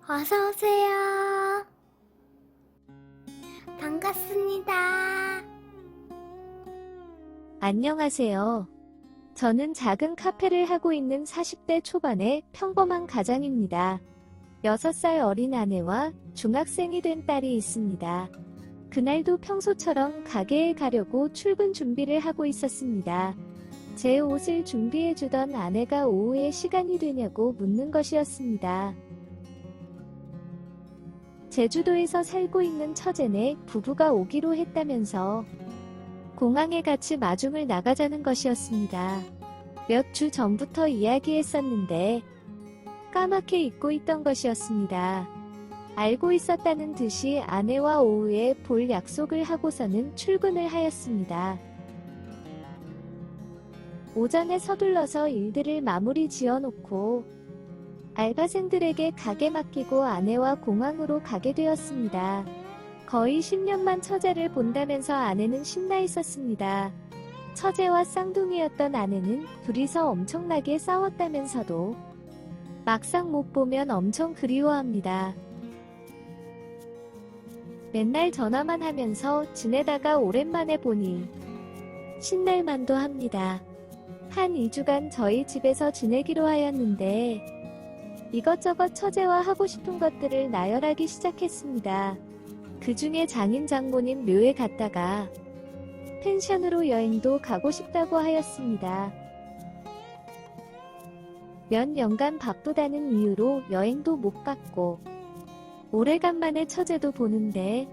어서오세요. 반갑습니다. 안녕하세요. 저는 작은 카페를 하고 있는 40대 초반의 평범한 가장입니다. 6살 어린 아내와 중학생이 된 딸이 있습니다. 그날도 평소처럼 가게에 가려고 출근 준비를 하고 있었습니다. 제 옷을 준비해주던 아내가 오후에 시간이 되냐고 묻는 것이었습니다. 제주도에서 살고 있는 처제네 부부가 오기로 했다면서 공항에 같이 마중을 나가자는 것이었습니다. 몇 주 전부터 이야기했었는데 까맣게 잊고 있던 것이었습니다. 알고 있었다는 듯이 아내와 오후에 볼 약속을 하고서는 출근을 하였습니다. 오전에 서둘러서 일들을 마무리 지어놓고 알바생들에게 가게 맡기고 아내와 공항으로 가게 되었습니다. 거의 10년만 처제를 본다면서 아내는 신나 있었습니다. 처제와 쌍둥이였던 아내는 둘이서 엄청나게 싸웠다면서도 막상 못 보면 엄청 그리워합니다. 맨날 전화만 하면서 지내다가 오랜만에 보니 신날만도 합니다. 한 2주간 저희 집에서 지내기로 하였는데 이것저것 처제와 하고 싶은 것들을 나열하기 시작했습니다. 그 중에 장인 장모님 묘에 갔다가 펜션으로 여행도 가고 싶다고 하였습니다. 몇 년간 바쁘다는 이유로 여행도 못 갔고 오래간만에 처제도 보는데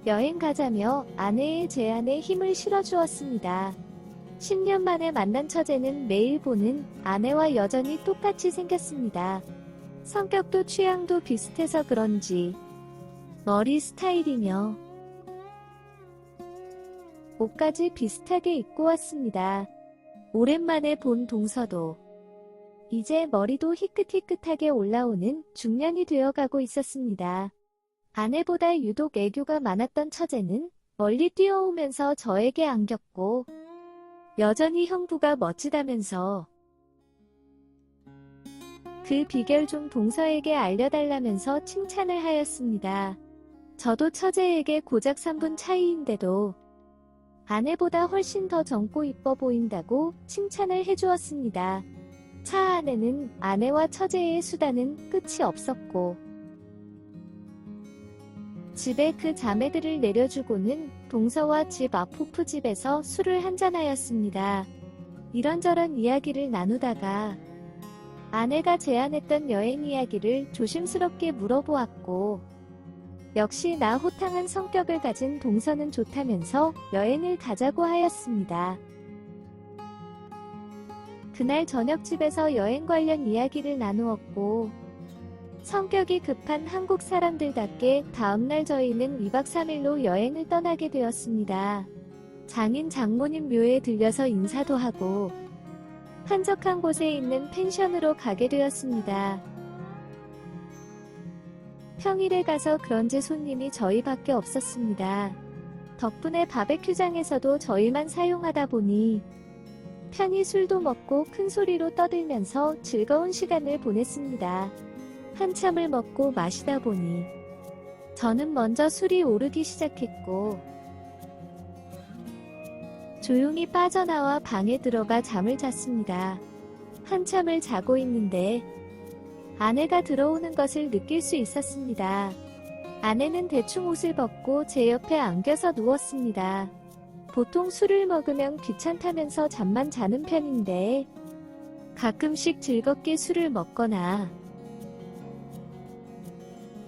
여행 가자며 아내의 제안에 힘을 실어주었습니다. 10년 만에 만난 처제는 매일 보는 아내와 여전히 똑같이 생겼습니다. 성격도 취향도 비슷해서 그런지 머리 스타일이며 옷까지 비슷하게 입고 왔습니다. 오랜만에 본 동서도 이제 머리도 희끗희끗하게 올라오는 중년이 되어가고 있었습니다. 아내보다 유독 애교가 많았던 처제는 멀리 뛰어오면서 저에게 안겼고 여전히 형부가 멋지다면서 그 비결 좀 동서에게 알려달라면서 칭찬을 하였습니다. 저도 처제에게 고작 3분 차이인데도 아내보다 훨씬 더 젊고 이뻐 보인다고 칭찬을 해주었습니다. 차 안에는 아내와 처제의 수다는 끝이 없었고 집에 그 자매들을 내려주고는 동서와 집 앞 호프집에서 술을 한잔하였습니다. 이런저런 이야기를 나누다가 아내가 제안했던 여행 이야기를 조심스럽게 물어보았고 역시 나 호탕한 성격을 가진 동서는 좋다면서 여행을 가자고 하였습니다. 그날 저녁집에서 여행 관련 이야기를 나누었고 성격이 급한 한국 사람들답게 다음날 저희는 2박 3일로 여행을 떠나게 되었습니다. 장인 장모님 묘에 들려서 인사도 하고 한적한 곳에 있는 펜션으로 가게 되었습니다. 평일에 가서 그런지 손님이 저희밖에 없었습니다. 덕분에 바베큐장에서도 저희만 사용하다 보니 편히 술도 먹고 큰 소리로 떠들면서 즐거운 시간을 보냈습니다. 한참을 먹고 마시다 보니 저는 먼저 술이 오르기 시작했고 조용히 빠져나와 방에 들어가 잠을 잤습니다. 한참을 자고 있는데 아내가 들어오는 것을 느낄 수 있었습니다. 아내는 대충 옷을 벗고 제 옆에 안겨서 누웠습니다. 보통 술을 먹으면 귀찮다면서 잠만 자는 편인데 가끔씩 즐겁게 술을 먹거나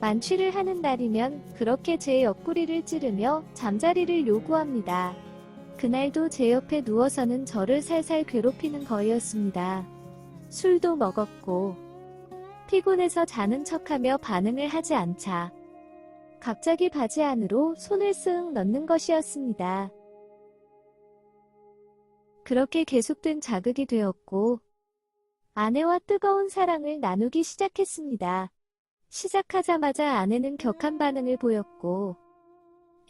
만취를 하는 날이면 그렇게 제 옆구리를 찌르며 잠자리를 요구합니다. 그날도 제 옆에 누워서는 저를 살살 괴롭히는 거였습니다. 술도 먹었고 피곤해서 자는 척하며 반응을 하지 않자 갑자기 바지 안으로 손을 쓱 넣는 것이었습니다. 그렇게 계속된 자극이 되었고 아내와 뜨거운 사랑을 나누기 시작했습니다. 시작하자마자 아내는 격한 반응을 보였고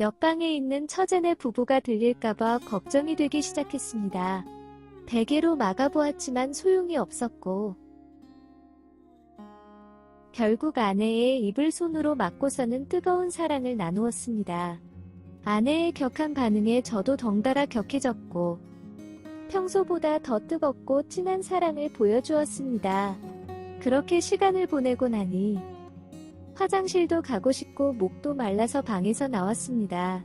옆방에 있는 처제네 부부가 들릴까봐 걱정이 되기 시작했습니다. 베개로 막아보았지만 소용이 없었고 결국 아내의 입을 손으로 막고서는 뜨거운 사랑을 나누었습니다. 아내의 격한 반응에 저도 덩달아 격해졌고 평소보다 더 뜨겁고 진한 사랑을 보여주었습니다. 그렇게 시간을 보내고 나니 화장실도 가고 싶고 목도 말라서 방에서 나왔습니다.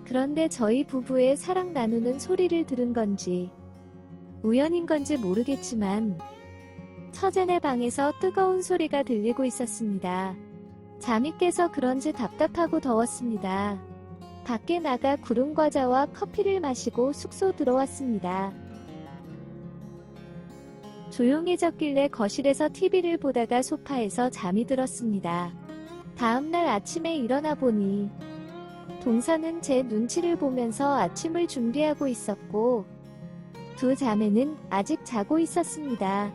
그런데 저희 부부의 사랑 나누는 소리를 들은 건지 우연인 건지 모르겠지만 처제네 방에서 뜨거운 소리가 들리고 있었습니다. 잠이 깨서 그런지 답답하고 더웠습니다. 밖에 나가 구름과자와 커피를 마시고 숙소 들어왔습니다. 조용해졌길래 거실에서 TV를 보다가 소파에서 잠이 들었습니다. 다음날 아침에 일어나 보니 동서는 제 눈치를 보면서 아침을 준비하고 있었고 두 자매는 아직 자고 있었습니다.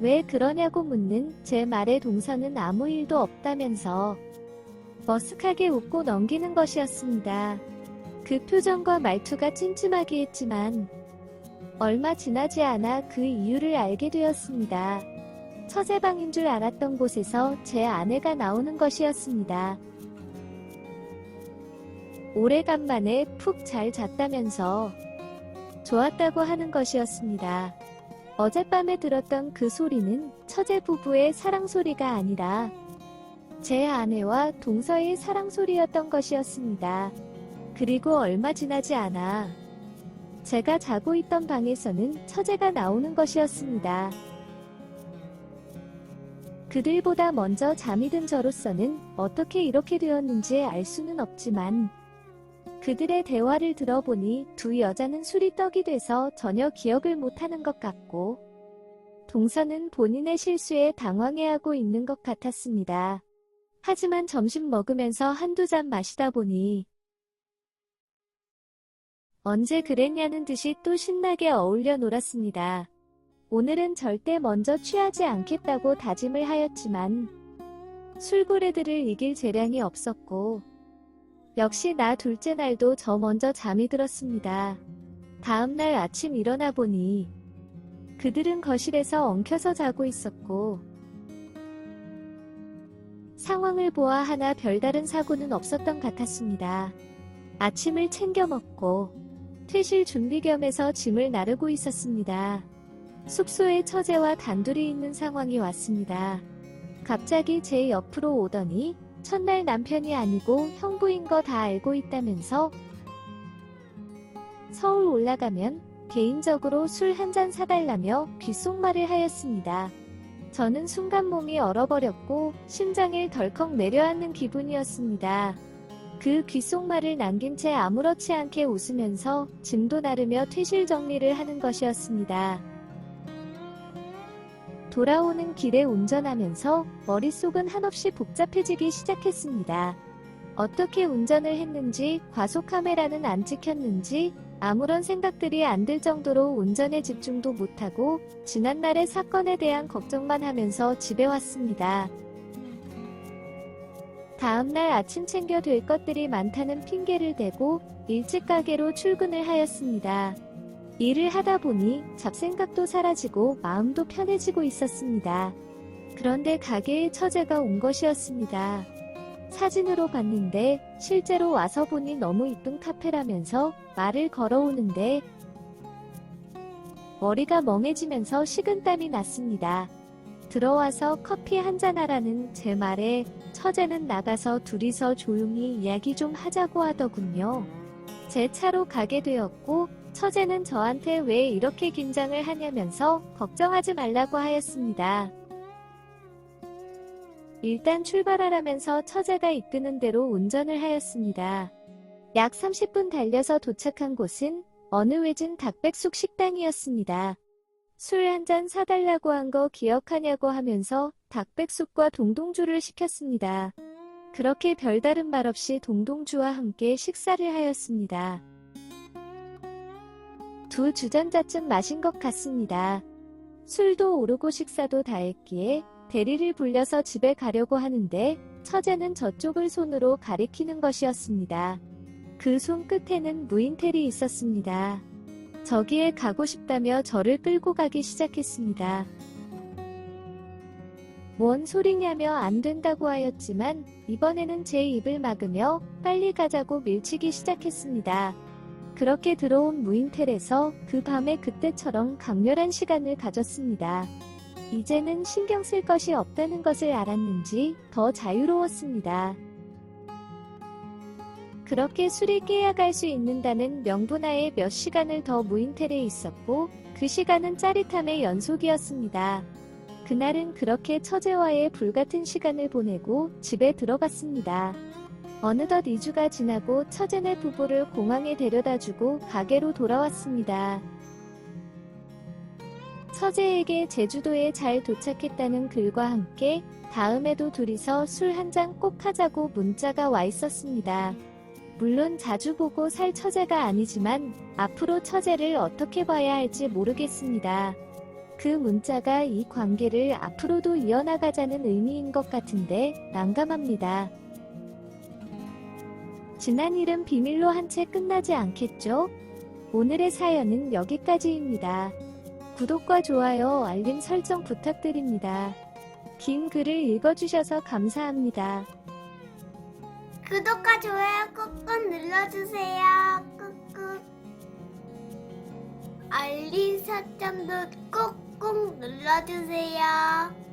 왜 그러냐고 묻는 제 말에 동서는 아무 일도 없다면서 머쓱하게 웃고 넘기는 것이었습니다. 그 표정과 말투가 찜찜하게 했지만 얼마 지나지 않아 그 이유를 알게 되었습니다. 처제방인 줄 알았던 곳에서 제 아내가 나오는 것이었습니다. 오래간만에 푹 잘 잤다면서 좋았다고 하는 것이었습니다. 어젯밤에 들었던 그 소리는 처제 부부의 사랑 소리가 아니라 제 아내와 동서의 사랑 소리였던 것이었습니다. 그리고 얼마 지나지 않아 제가 자고 있던 방에서는 처제가 나오는 것이었습니다. 그들보다 먼저 잠이 든 저로서는 어떻게 이렇게 되었는지 알 수는 없지만 그들의 대화를 들어보니 두 여자는 술이 떡이 돼서 전혀 기억을 못하는 것 같고 동서는 본인의 실수에 당황해하고 있는 것 같았습니다. 하지만 점심 먹으면서 한두 잔 마시다 보니 언제 그랬냐는 듯이 또 신나게 어울려 놀았습니다. 오늘은 절대 먼저 취하지 않겠다고 다짐을 하였지만 술고래들을 이길 재량이 없었고 역시 나 둘째 날도 저 먼저 잠이 들었습니다. 다음날 아침 일어나 보니 그들은 거실에서 엉켜서 자고 있었고 상황을 보아하나 별다른 사고는 없었던 같았습니다. 아침을 챙겨 먹고 퇴실 준비 겸해서 짐을 나르고 있었습니다. 숙소에 처제와 단둘이 있는 상황이 왔습니다. 갑자기 제 옆으로 오더니 첫날 남편이 아니고 형부인 거 다 알고 있다면서 서울 올라가면 개인적으로 술 한 잔 사달라며 귓속말을 하였습니다. 저는 순간 몸이 얼어버렸고 심장을 덜컥 내려앉는 기분이었습니다. 그 귓속말을 남긴 채 아무렇지 않게 웃으면서 짐도 나르며 퇴실 정리를 하는 것이었습니다. 돌아오는 길에 운전하면서 머릿속은 한없이 복잡해지기 시작했습니다. 어떻게 운전을 했는지, 과속 카메라는 안 찍혔는지 아무런 생각들이 안 들 정도로 운전에 집중도 못하고 지난날의 사건에 대한 걱정만 하면서 집에 왔습니다. 다음날 아침 챙겨 될 것들이 많다는 핑계를 대고 일찍 가게로 출근을 하였습니다. 일을 하다 보니 잡생각도 사라지고 마음도 편해지고 있었습니다. 그런데 가게에 처제가 온 것이었습니다. 사진으로 봤는데 실제로 와서 보니 너무 이쁜 카페라면서 말을 걸어오는데 머리가 멍해지면서 식은땀이 났습니다. 들어와서 커피 한잔 하라는 제 말에 처제는 나가서 둘이서 조용히 이야기 좀 하자고 하더군요. 제 차로 가게 되었고 처제는 저한테 왜 이렇게 긴장을 하냐면서 걱정하지 말라고 하였습니다. 일단 출발하라면서 처제가 이끄는 대로 운전을 하였습니다. 약 30분 달려서 도착한 곳은 어느 외진 닭백숙 식당이었습니다. 술 한 잔 사달라고 한 거 기억하냐고 하면서 닭백숙과 동동주를 시켰습니다. 그렇게 별다른 말 없이 동동주와 함께 식사를 하였습니다. 2주전자쯤 마신 것 같습니다. 술도 오르고 식사도 다 했기에 대리를 불려서 집에 가려고 하는데 처제는 저쪽을 손으로 가리키는 것이었습니다. 그 손 끝에는 무인텔이 있었습니다. 저기에 가고 싶다며 저를 끌고 가기 시작했습니다. 뭔 소리냐며 안 된다고 하였지만 이번에는 제 입을 막으며 빨리 가자고 밀치기 시작했습니다. 그렇게 들어온 무인텔에서 그 밤에 그때처럼 강렬한 시간을 가졌습니다. 이제는 신경 쓸 것이 없다는 것을 알았는지 더 자유로웠습니다. 그렇게 술이 깨야 갈 수 있는다는 명분하에 몇 시간을 더 무인텔에 있었고 그 시간은 짜릿함의 연속이었습니다. 그날은 그렇게 처제와의 불같은 시간을 보내고 집에 들어갔습니다. 어느덧 2주가 지나고 처제네 부부를 공항에 데려다주고 가게로 돌아왔습니다. 처제에게 제주도에 잘 도착했다는 글과 함께 다음에도 둘이서 술 한 잔 꼭 하자고 문자가 와 있었습니다. 물론 자주 보고 살 처제가 아니지만 앞으로 처제를 어떻게 봐야 할지 모르겠습니다. 그 문자가 이 관계를 앞으로도 이어나가자는 의미인 것 같은데 난감합니다. 지난 일은 비밀로 한 채 끝나지 않겠죠? 오늘의 사연은 여기까지입니다. 구독과 좋아요, 알림 설정 부탁드립니다. 긴 글을 읽어주셔서 감사합니다. 구독과 좋아요 꾹꾹 눌러주세요. 꾹꾹. 알림 설정도 꾹꾹 눌러주세요.